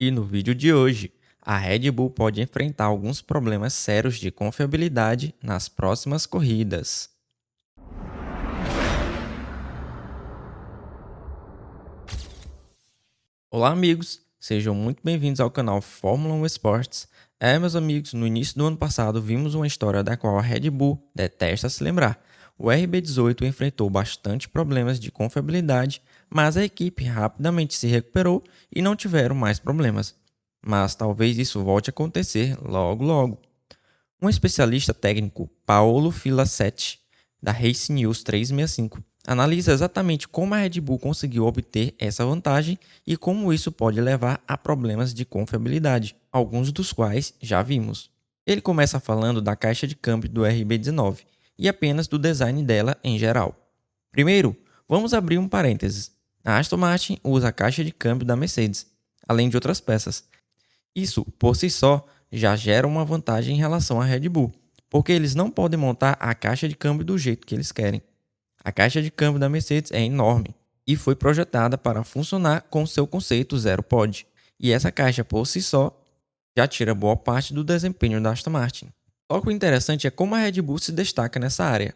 E no vídeo de hoje, a Red Bull pode enfrentar alguns problemas sérios de confiabilidade nas próximas corridas. Olá, amigos! Sejam muito bem-vindos ao canal Fórmula 1 Esportes. Meus amigos, no início do ano passado vimos uma história da qual a Red Bull detesta se lembrar. O RB18 enfrentou bastante problemas de confiabilidade, mas a equipe rapidamente se recuperou e não tiveram mais problemas. Mas talvez isso volte a acontecer logo logo. Um especialista técnico, Paolo Filacetti, da Race News 365, analisa exatamente como a Red Bull conseguiu obter essa vantagem e como isso pode levar a problemas de confiabilidade, alguns dos quais já vimos. Ele começa falando da caixa de câmbio do RB19 e apenas do design dela em geral. Primeiro, vamos abrir um parênteses. A Aston Martin usa a caixa de câmbio da Mercedes, além de outras peças. Isso, por si só, já gera uma vantagem em relação à Red Bull, porque eles não podem montar a caixa de câmbio do jeito que eles querem. A caixa de câmbio da Mercedes é enorme e foi projetada para funcionar com seu conceito zero pod, e essa caixa por si só já tira boa parte do desempenho da Aston Martin. Só que o interessante é como a Red Bull se destaca nessa área.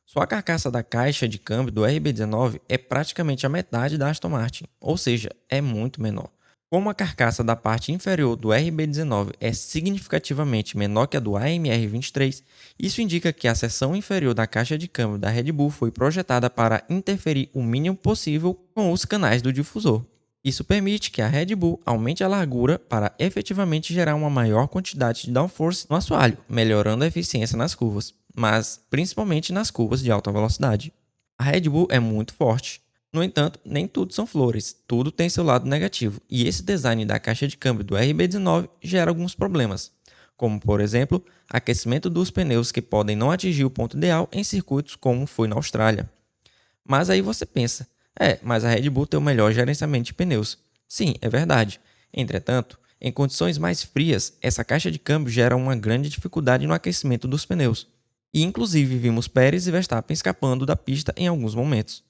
Só a carcaça da caixa de câmbio do RB19 é praticamente a metade da Aston Martin, ou seja, é muito menor. Como a carcaça da parte inferior do RB19 é significativamente menor que a do AMR23, isso indica que a seção inferior da caixa de câmbio da Red Bull foi projetada para interferir o mínimo possível com os canais do difusor. Isso permite que a Red Bull aumente a largura para efetivamente gerar uma maior quantidade de downforce no assoalho, melhorando a eficiência nas curvas, mas principalmente nas curvas de alta velocidade. A Red Bull é muito forte. No entanto, nem tudo são flores, tudo tem seu lado negativo, e esse design da caixa de câmbio do RB19 gera alguns problemas, como por exemplo, aquecimento dos pneus que podem não atingir o ponto ideal em circuitos como foi na Austrália. Mas aí você pensa, mas a Red Bull tem o melhor gerenciamento de pneus. Sim, é verdade. Entretanto, em condições mais frias, essa caixa de câmbio gera uma grande dificuldade no aquecimento dos pneus. E inclusive vimos Pérez e Verstappen escapando da pista em alguns momentos.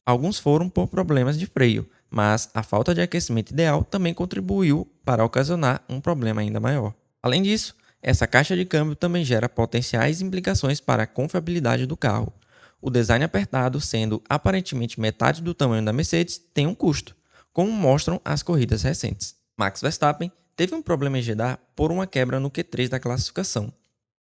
Alguns foram por problemas de freio, mas a falta de aquecimento ideal também contribuiu para ocasionar um problema ainda maior. Além disso, essa caixa de câmbio também gera potenciais implicações para a confiabilidade do carro. O design apertado, sendo aparentemente metade do tamanho da Mercedes, tem um custo, como mostram as corridas recentes. Max Verstappen teve um problema em Jeddah por uma quebra no Q3 da classificação.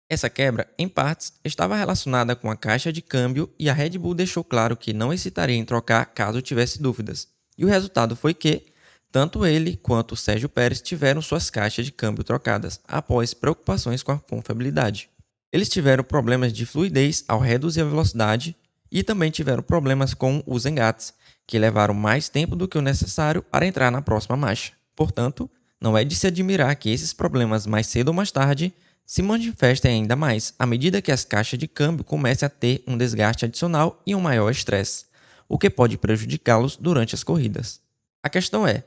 Essa quebra, em partes, estava relacionada com a caixa de câmbio e a Red Bull deixou claro que não hesitaria em trocar caso tivesse dúvidas. E o resultado foi que, tanto ele quanto Sérgio Pérez tiveram suas caixas de câmbio trocadas após preocupações com a confiabilidade. Eles tiveram problemas de fluidez ao reduzir a velocidade e também tiveram problemas com os engates, que levaram mais tempo do que o necessário para entrar na próxima marcha. Portanto, não é de se admirar que esses problemas mais cedo ou mais tarde se manifestem ainda mais à medida que as caixas de câmbio comecem a ter um desgaste adicional e um maior estresse, o que pode prejudicá-los durante as corridas. A questão é,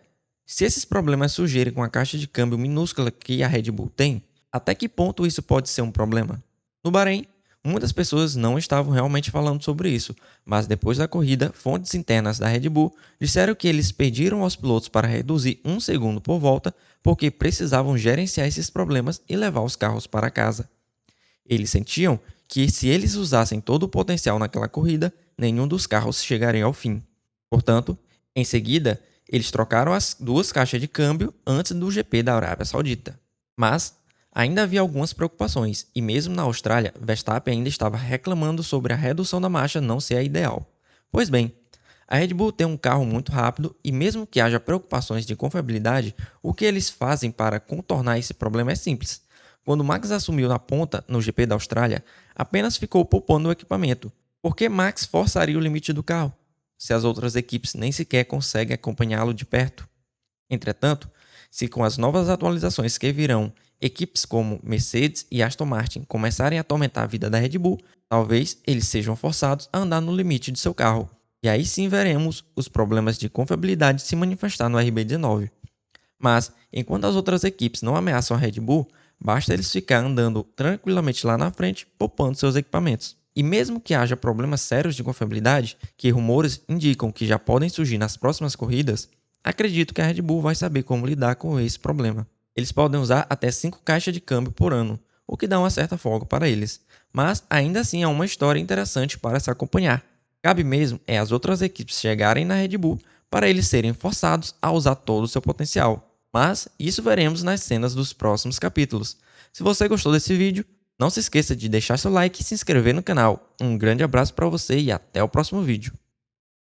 se esses problemas surgirem com a caixa de câmbio minúscula que a Red Bull tem, até que ponto isso pode ser um problema? No Bahrein, muitas pessoas não estavam realmente falando sobre isso, mas depois da corrida, fontes internas da Red Bull disseram que eles pediram aos pilotos para reduzir um segundo por volta porque precisavam gerenciar esses problemas e levar os carros para casa. Eles sentiam que se eles usassem todo o potencial naquela corrida, nenhum dos carros chegaria ao fim. Portanto, em seguida, eles trocaram as duas caixas de câmbio antes do GP da Arábia Saudita. Mas ainda havia algumas preocupações, e mesmo na Austrália, Verstappen ainda estava reclamando sobre a redução da marcha não ser a ideal. Pois bem, a Red Bull tem um carro muito rápido e mesmo que haja preocupações de confiabilidade, o que eles fazem para contornar esse problema é simples. Quando Max assumiu na ponta no GP da Austrália, apenas ficou poupando o equipamento. Por que Max forçaria o limite do carro, se as outras equipes nem sequer conseguem acompanhá-lo de perto? Entretanto, se com as novas atualizações que virão, equipes como Mercedes e Aston Martin começarem a atormentar a vida da Red Bull, talvez eles sejam forçados a andar no limite de seu carro. E aí sim veremos os problemas de confiabilidade se manifestar no RB19. Mas, enquanto as outras equipes não ameaçam a Red Bull, basta eles ficar andando tranquilamente lá na frente, poupando seus equipamentos. E mesmo que haja problemas sérios de confiabilidade, que rumores indicam que já podem surgir nas próximas corridas, acredito que a Red Bull vai saber como lidar com esse problema. Eles podem usar até 5 caixas de câmbio por ano, o que dá uma certa folga para eles, mas ainda assim é uma história interessante para se acompanhar. Cabe mesmo as outras equipes chegarem na Red Bull para eles serem forçados a usar todo o seu potencial. Mas isso veremos nas cenas dos próximos capítulos. Se você gostou desse vídeo, não se esqueça de deixar seu like e se inscrever no canal. Um grande abraço para você e até o próximo vídeo.